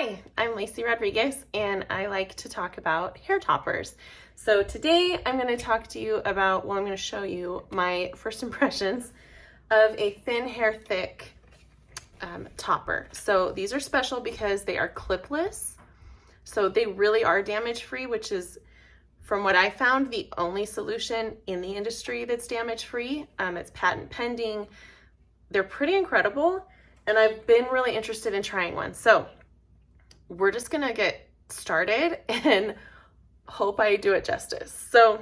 Hi, I'm Lacey Rodriguez and I like to talk about hair toppers. So today I'm going to talk to you about, I'm going to show you my first impressions of a thin hair thick topper. So these are special because they are clipless. So they really are damage free, which is, from what I found, the only solution in the industry that's damage free. It's patent pending. They're pretty incredible and I've been really interested in trying one. So we're just gonna get started and hope I do it justice. So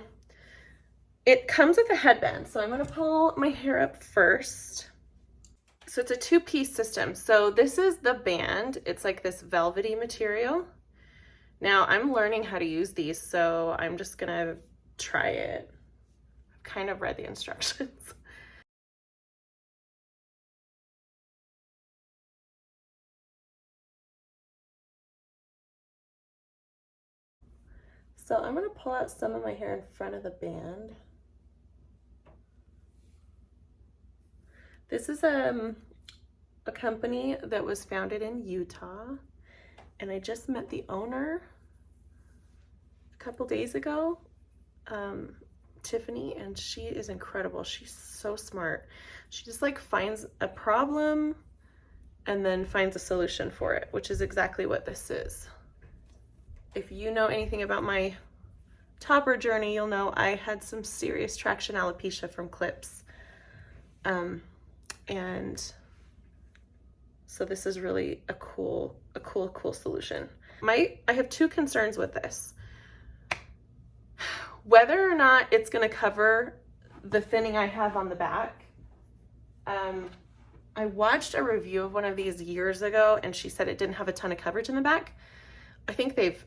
it comes with a headband. So I'm gonna pull my hair up first. So it's a two-piece system. So this is the band. It's like this velvety material. Now I'm learning how to use these, so I'm just gonna try it. I've kind of read the instructions. So I'm gonna pull out some of my hair in front of the band. This is a company that was founded in Utah, and I just met the owner a couple days ago, Tiffany, and she is incredible. She's so smart. She just like finds a problem and then finds a solution for it, which is exactly what this is. If you know anything about my topper journey, you'll know I had some serious traction alopecia from clips. And so this is really a cool solution. I have two concerns with this. Whether or not it's gonna cover the thinning I have on the back. I watched a review of one of these years ago and she said it didn't have a ton of coverage in the back. I think they've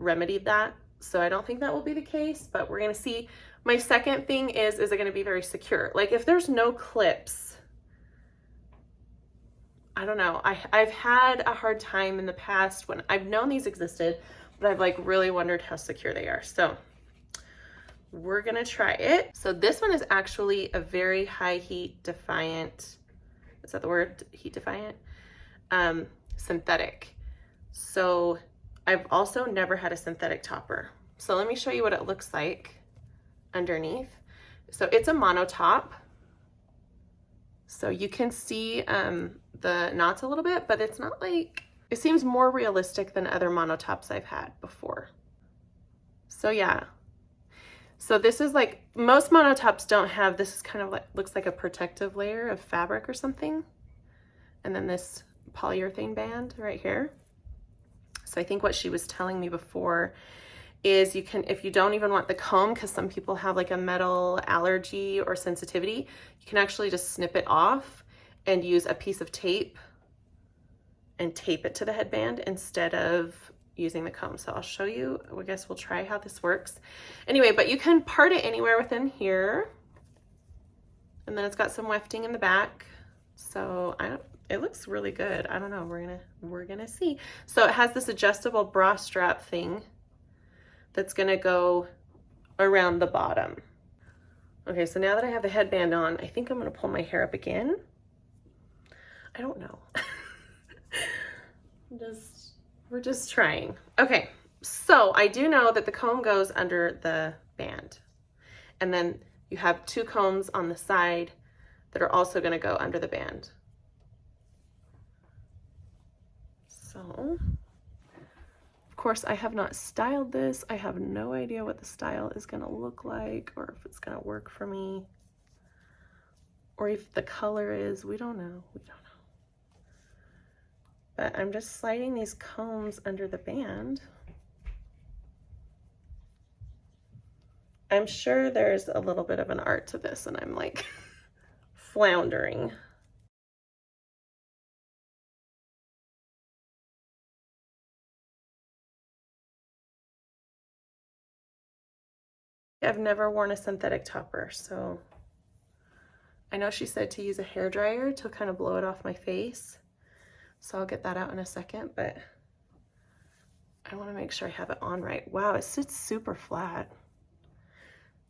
remedied that, so I don't think that will be the case, but we're gonna see. My second thing is it gonna be very secure? Like if there's no clips, I don't know. I've had a hard time in the past when I've known these existed, but I've like really wondered how secure they are. So we're gonna try it. So this one is actually a very high heat defiant, is that the word, heat defiant? Synthetic. So I've also never had a synthetic topper. So let me show you what it looks like underneath. So it's a mono top. So you can see the knots a little bit, but it's not like, it seems more realistic than other monotops I've had before. So yeah. So this is like, most monotops don't have, this is kind of like, looks like a protective layer of fabric or something. And then this polyurethane band right here. So I think what she was telling me before is you can, if you don't even want the comb, because some people have like a metal allergy or sensitivity, you can actually just snip it off and use a piece of tape and tape it to the headband instead of using the comb. So I'll show you, I guess we'll try how this works. Anyway, but you can part it anywhere within here. And then it's got some wefting in the back. So it looks really good. I don't know, we're gonna see. So it has this adjustable bra strap thing that's gonna go around the bottom. Okay, so now that I have the headband on, I think I'm gonna pull my hair up again. I don't know. We're just trying. Okay, so I do know that the comb goes under the band. And then you have two combs on the side that are also gonna go under the band. So, of course, I have not styled this. I have no idea what the style is gonna look like or if it's gonna work for me or if the color is, we don't know. But I'm just sliding these combs under the band. I'm sure there's a little bit of an art to this and I'm like floundering. I've never worn a synthetic topper, so I know she said to use a hairdryer to kind of blow it off my face. So I'll get that out in a second, but I want to make sure I have it on right. Wow, it sits super flat.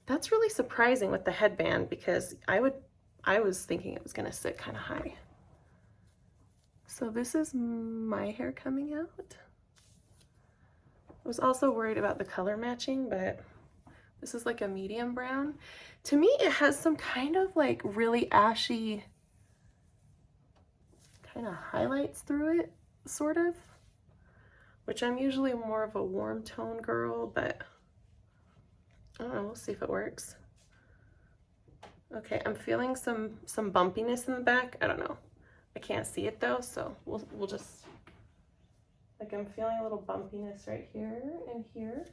That's really surprising with the headband because I was thinking it was going to sit kind of high. So this is my hair coming out. I was also worried about the color matching, but this is like a medium brown. To me, it has some kind of like really ashy kind of highlights through it, sort of, which I'm usually more of a warm tone girl, but I don't know, we'll see if it works. Okay, I'm feeling some bumpiness in the back. I don't know. I can't see it though, so we'll just, like, I'm feeling a little bumpiness right here and here.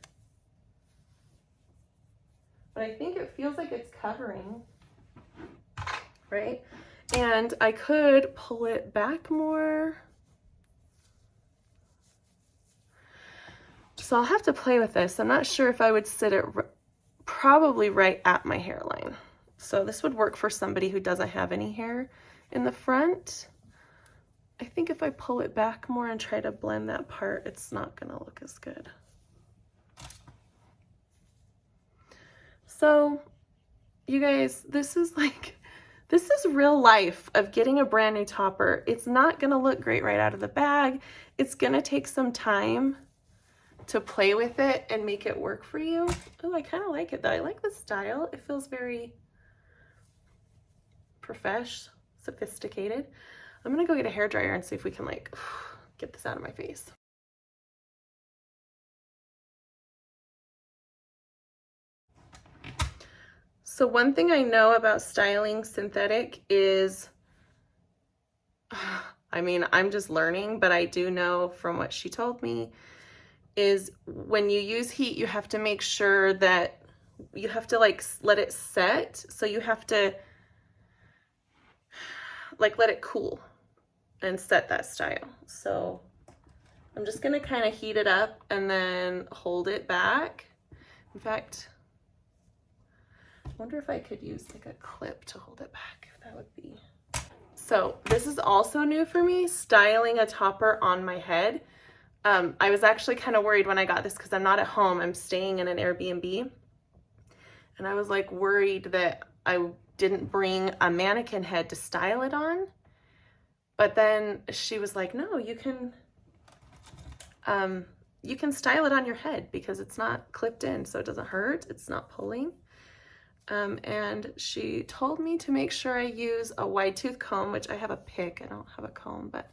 But I think it feels like it's covering, right? And I could pull it back more. So I'll have to play with this. I'm not sure if I would sit it probably right at my hairline. So this would work for somebody who doesn't have any hair in the front. I think if I pull it back more and try to blend that part, it's not gonna look as good. So you guys, this is real life of getting a brand new topper. It's not gonna look great right out of the bag. It's gonna take some time to play with it and make it work for you. Oh, I kind of like it though. I like the style. It feels very profesh, sophisticated. I'm gonna go get a hairdryer and see if we can like get this out of my face. So one thing I know about styling synthetic is, I mean, I'm just learning, but I do know from what she told me is when you use heat, you have to make sure that you have to like let it set. So you have to like let it cool and set that style. So I'm just gonna kind of heat it up and then hold it back. In fact, I wonder if I could use like a clip to hold it back, if that would be. So this is also new for me, styling a topper on my head. I was actually kind of worried when I got this because I'm not at home, I'm staying in an Airbnb. And I was like worried that I didn't bring a mannequin head to style it on. But then she was like, no, you can style it on your head because it's not clipped in, so it doesn't hurt, it's not pulling. And she told me to make sure I use a wide tooth comb, which I have a pick, I don't have a comb, but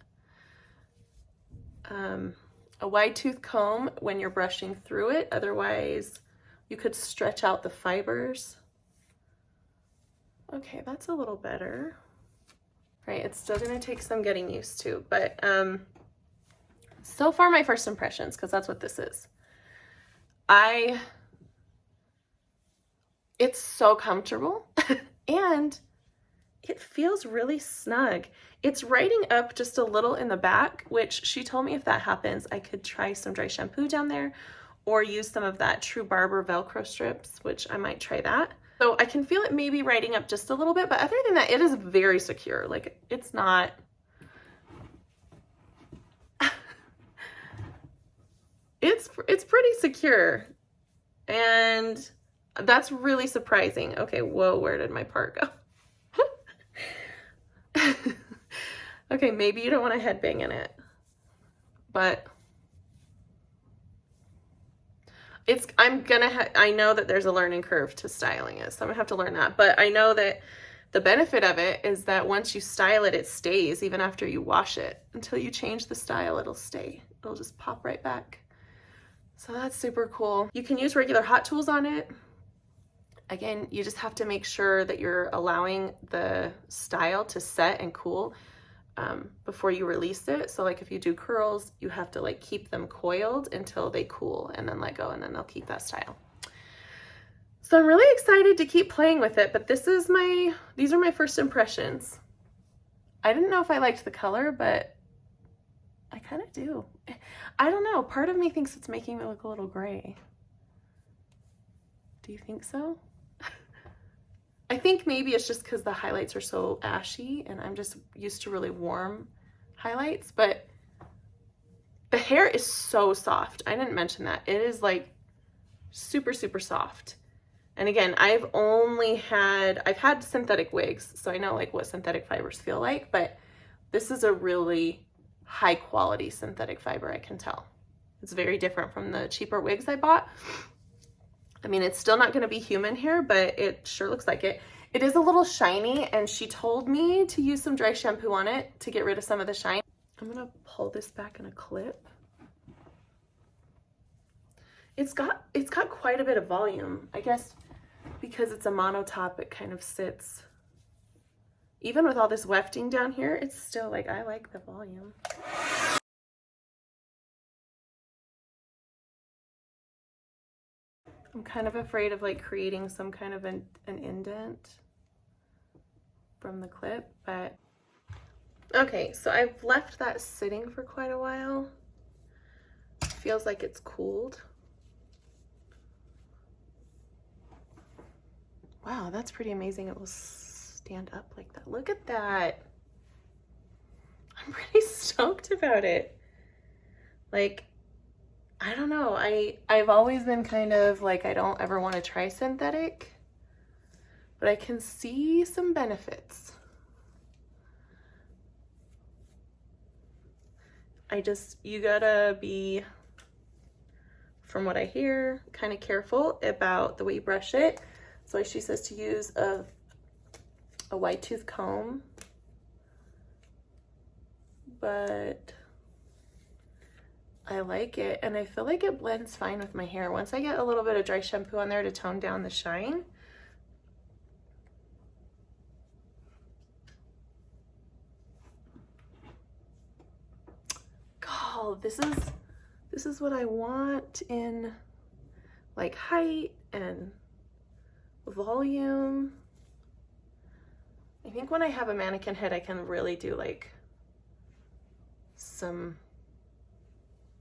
a wide tooth comb when you're brushing through it. Otherwise, you could stretch out the fibers. Okay, that's a little better. Right, it's still gonna take some getting used to, but so far my first impressions, because that's what this is. It's so comfortable and it feels really snug. It's riding up just a little in the back, which she told me if that happens, I could try some dry shampoo down there or use some of that True Barber Velcro strips, which I might try that. So I can feel it maybe riding up just a little bit, but other than that, it is very secure. Like, it's not, it's pretty secure. And that's really surprising. Okay, whoa, where did my part go? Okay, maybe you don't want a headbang in it, but I know that there's a learning curve to styling it, so I'm gonna have to learn that. But I know that the benefit of it is that once you style it, it stays even after you wash it. Until you change the style, it'll stay. It'll just pop right back. So that's super cool. You can use regular hot tools on it. Again, you just have to make sure that you're allowing the style to set and cool before you release it. So like if you do curls, you have to like keep them coiled until they cool and then let go, and then they'll keep that style. So I'm really excited to keep playing with it, but these are my first impressions. I didn't know if I liked the color, but I kind of do. I don't know, part of me thinks it's making me look a little gray. Do you think so? I think maybe it's just because the highlights are so ashy and I'm just used to really warm highlights, but the hair is so soft. I didn't mention that. It is like super, super soft. And again, I've had synthetic wigs, so I know like what synthetic fibers feel like, but this is a really high quality synthetic fiber, I can tell. It's very different from the cheaper wigs I bought. I mean, it's still not gonna be human hair, but it sure looks like it. It is a little shiny, and she told me to use some dry shampoo on it to get rid of some of the shine. I'm gonna pull this back in a clip. It's got quite a bit of volume. I guess because it's a monotop, it kind of sits. Even with all this wefting down here, it's still like, I like the volume. I'm kind of afraid of like creating some kind of an indent from the clip, but okay, so I've left that sitting for quite a while. Feels like it's cooled. Wow, that's pretty amazing. It will stand up like that. Look at that. I'm pretty stoked about it. Like, I don't know. I've always been kind of like, I don't ever want to try synthetic, but I can see some benefits. You gotta be, from what I hear, kind of careful about the way you brush it. So she says to use a wide tooth comb, but I like it, and I feel like it blends fine with my hair. Once I get a little bit of dry shampoo on there to tone down the shine, God, this is what I want in like height and volume. I think when I have a mannequin head, I can really do like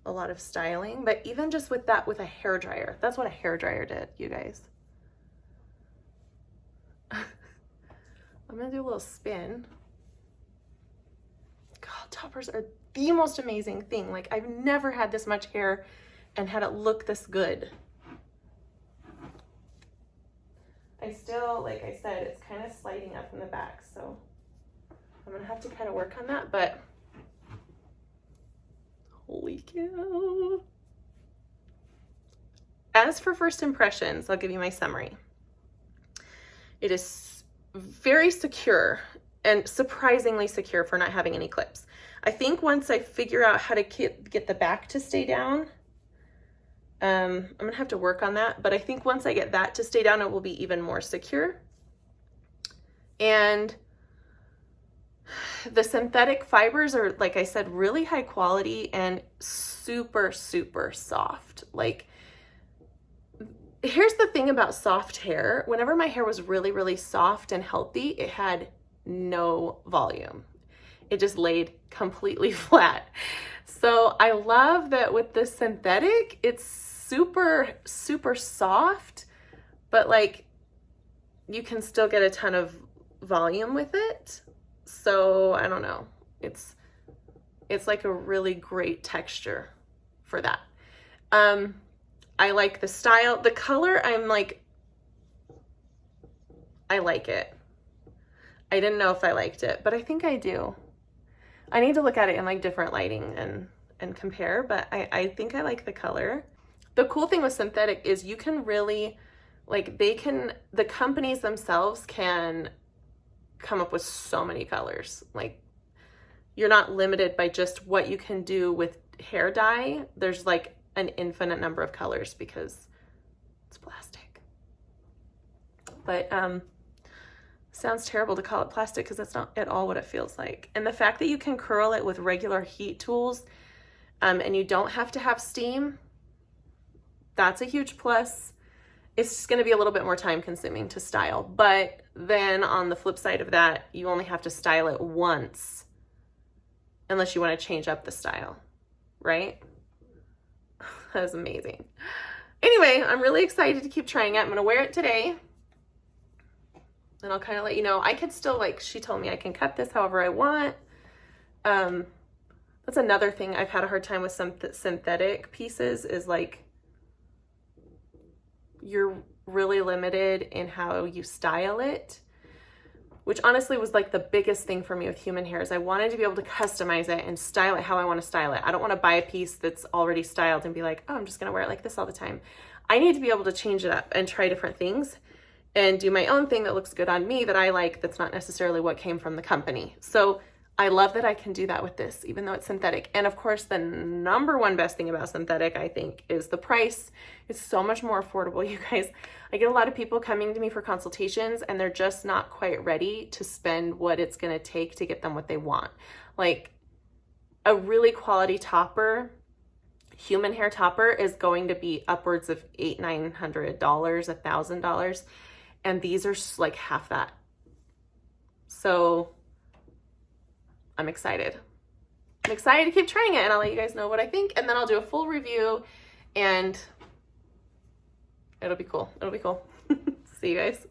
a lot of styling, but even just with that, with a hair dryer, that's what a hair dryer did, you guys. I'm gonna do a little spin. God, toppers are the most amazing thing. Like, I've never had this much hair and had it look this good. I still, like I said, it's kind of sliding up in the back, so I'm gonna have to kind of work on that, but holy cow. As for first impressions, I'll give you my summary. It is very secure and surprisingly secure for not having any clips. I think once I figure out how to get the back to stay down, I'm gonna have to work on that, but I think once I get that to stay down, it will be even more secure. And the synthetic fibers are, like I said, really high quality and super, super soft. Like, here's the thing about soft hair. Whenever my hair was really, really soft and healthy, it had no volume. It just laid completely flat. So I love that with the synthetic, it's super, super soft, but like you can still get a ton of volume with it. So I don't know. It's like a really great texture for that. I like the style, the color. I'm like, I like it. I didn't know if I liked it, but I think I do. I need to look at it in like different lighting and compare, but I think I like the color. The cool thing with synthetic is you can really, like, the companies themselves can come up with so many colors. Like, you're not limited by just what you can do with hair dye. There's like an infinite number of colors because it's plastic. But sounds terrible to call it plastic because that's not at all what it feels like. And the fact that you can curl it with regular heat tools and you don't have to have steam, that's a huge plus. It's just going to be a little bit more time consuming to style. But then on the flip side of that, you only have to style it once unless you want to change up the style, right? That is amazing. Anyway, I'm really excited to keep trying it. I'm going to wear it today. And I'll kind of let you know. I could still, like, she told me I can cut this however I want. That's another thing I've had a hard time with some synthetic pieces is like, you're really limited in how you style it. which honestly was like the biggest thing for me with human hair, is I wanted to be able to customize it and style it how I want to style it. I don't want to buy a piece that's already styled and be like, oh, I'm just going to wear it like this all the time. I need to be able to change it up and try different things and do my own thing that looks good on me, that I like, that's not necessarily what came from the company. So I love that I can do that with this, even though it's synthetic. And of course, the number one best thing about synthetic, I think, is the price. It's so much more affordable, you guys. I get a lot of people coming to me for consultations and they're just not quite ready to spend what it's gonna take to get them what they want. Like a really quality topper, human hair topper, is going to be upwards of $800, $900, $1,000. And these are like half that. So I'm excited. I'm excited to keep trying it, and I'll let you guys know what I think, and then I'll do a full review, and it'll be cool. It'll be cool. See you guys.